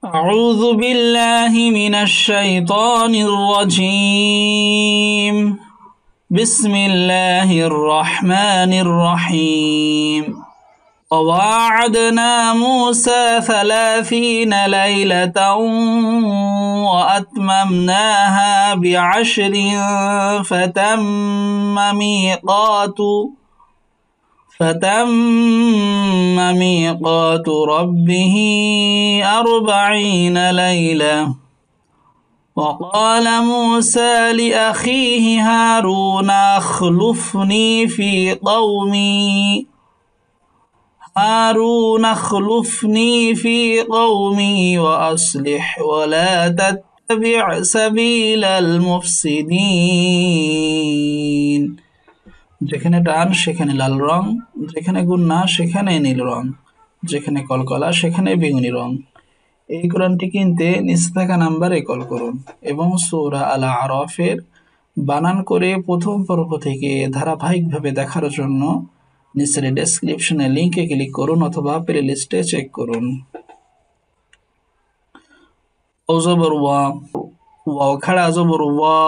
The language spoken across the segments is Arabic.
أعوذ بالله من الشيطان الرجيم. بسم الله الرحمن الرحيم. وواعدنا موسى 30 ليلة وأتممناها ب10 فتم ميقات ربه 40 ليلة. وقال موسى لأخيه هارون اخلفني في قومي وأصلح ولا تتبع سبيل المفسدين। যেখানে টান সেখানে লাল রং, যেখানে গুন্না সেখানে নীল রং, যেখানে কলকলা সেখানে বেগুনি রং। এই কোরআনটি কিনতে নিচে থাকা নাম্বারে কল করুন এবং সূরা আল আরাফের বানান করে প্রথম পর্ব থেকে ধারাবাহিকভাবে দেখার জন্য নিচের ডেসক্রিপশনে লিংকে ক্লিক করুন অথবা প্লে লিস্টে চেক করুন। ওয়াজবর ওয়া, ওয়াও খাড়া জবর ওয়া,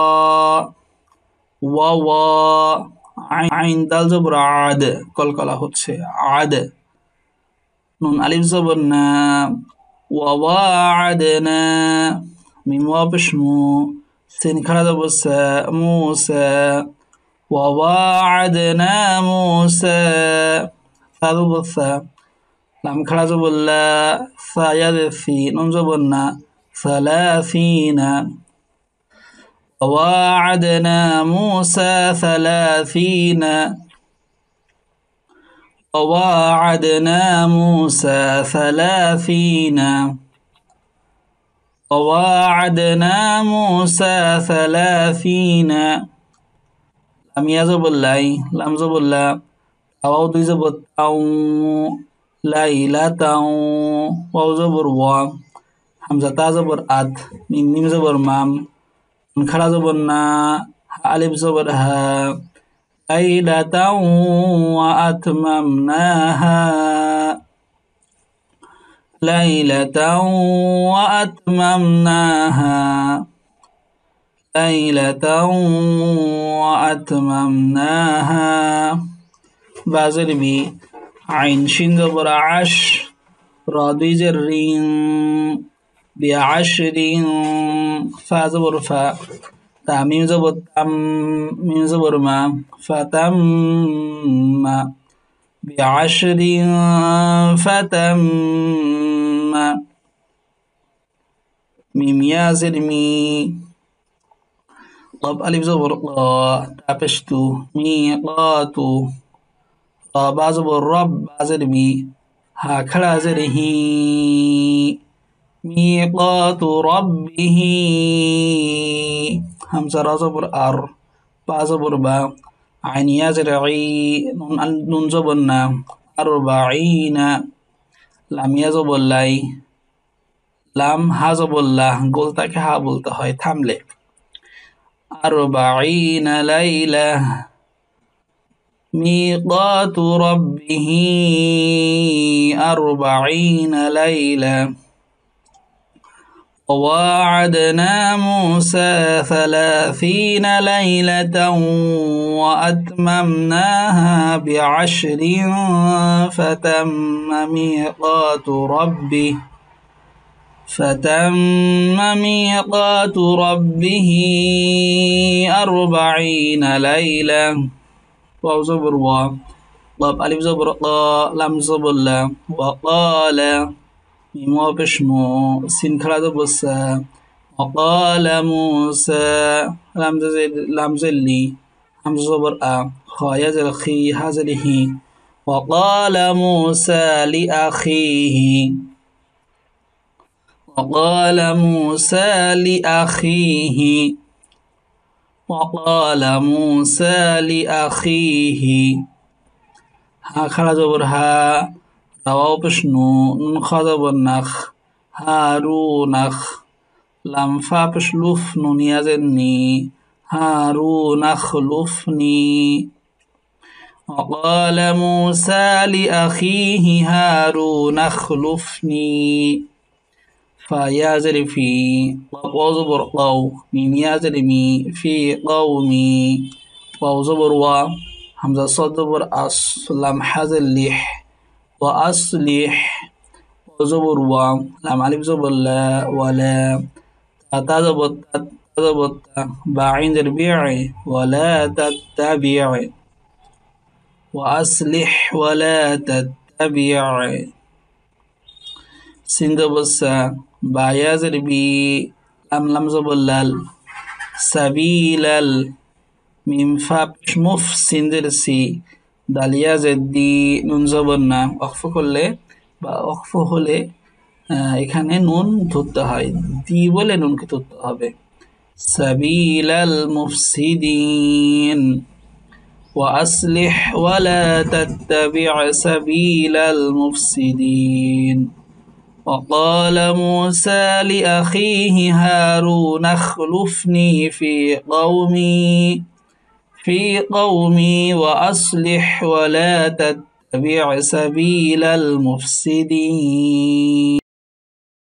ওয়া ওয়া, আইন দাল জবর আদ, কলকলা হচ্ছে আদ। নুন আলিফ জবর না, ওয়া ওয়া'আদনা, মিম ওয়া পেশ মু, সিন খাড়া জবর সা, মুসা, ওয়া ওয়া'আদনা মুসা, সা জবর সা, লাম খাড়া জবর লা, সা ইয়াদ ফি, নুন জবর না, সালাসিনা। وواعدنا موسى 30 وواعدنا موسى 30 وواعدنا موسى 30 لم يزب اللي لم زب الله أو زب أو ليلة واو زبر وا همزة تا زبر أد ميم زبر مام خلا زبر نا ألف زبر ها ليلة وأتممناها ليلة وأتممناها ليلة وأتممناها بازر بي عين شين زبر عش راضي جرين ب10 فا زبر فا تاميم زبر تم ميم زبر ما فتم ب10 فتم ميم يا زلمي طب ألف زبر طا تابشتو ميقاتو طا زبر رب زلمي ها خلا زلهي ميقات ربه همزة را زبر أر با زبر با عين يا زرعي نون زبر نا 40 লাম ইয়া জবর লাই, লাম হা জবর লা, গোলটাকে হা বলতে হয় থামলে। 40 লাইলা ميقات ربه 40 ليلة. وواعدنا موسى 30 ليلة وأتممناها ب10 فتم ميقات ربه 40 ليلة. واو زبر وا، طب ألف زبر طا، لام زبر لا، وقال ميم واو পেশ মু, সিন খাড়া জবর সা, وقال موسى لام زلي همزة زبر أ، خا يزل خي هزل هي. وقال موسى لأخيه وقال موسى لأخيه وقال موسى لأخيه ها خلا زبر ها রাওয়াও পেশ নু, নুন খা জবর নাখ, হারুনাখ, লাম ফা পেশ লুফ, নুন ইয়া জেন্নি, হারুনাখলুফনি। وقال موسى لأخيه هارون اخلفني فا زر في قاف زبر قو ميم زر مي في قومي واو زبر وا همزة صاد زبر أص لام حزر لح وأصلح زبر وا لام ألف زبر لا ولا تا زبر تا زبر تا با عين زر بيعي ولا تتبع وأصلح ولا تتبع سين زبر سا با يا زر بي لام زبر لال سبيل ميم فا مف سين زر سي দাল ইয়া জেদ্দি নুন জবর না ওয়াকফ করলে বা ওয়াকফ হলে এখানে নুন ধরতে হয় দি বলে নুনকে ধরতে হবে সাবিলাল মুফসিদিন وأصلح ولا تتبع سبيل المفسدين وقال موسى لأخيه هارون اخلفني في قومي وأصلح ولا تتبع سبيل المفسدين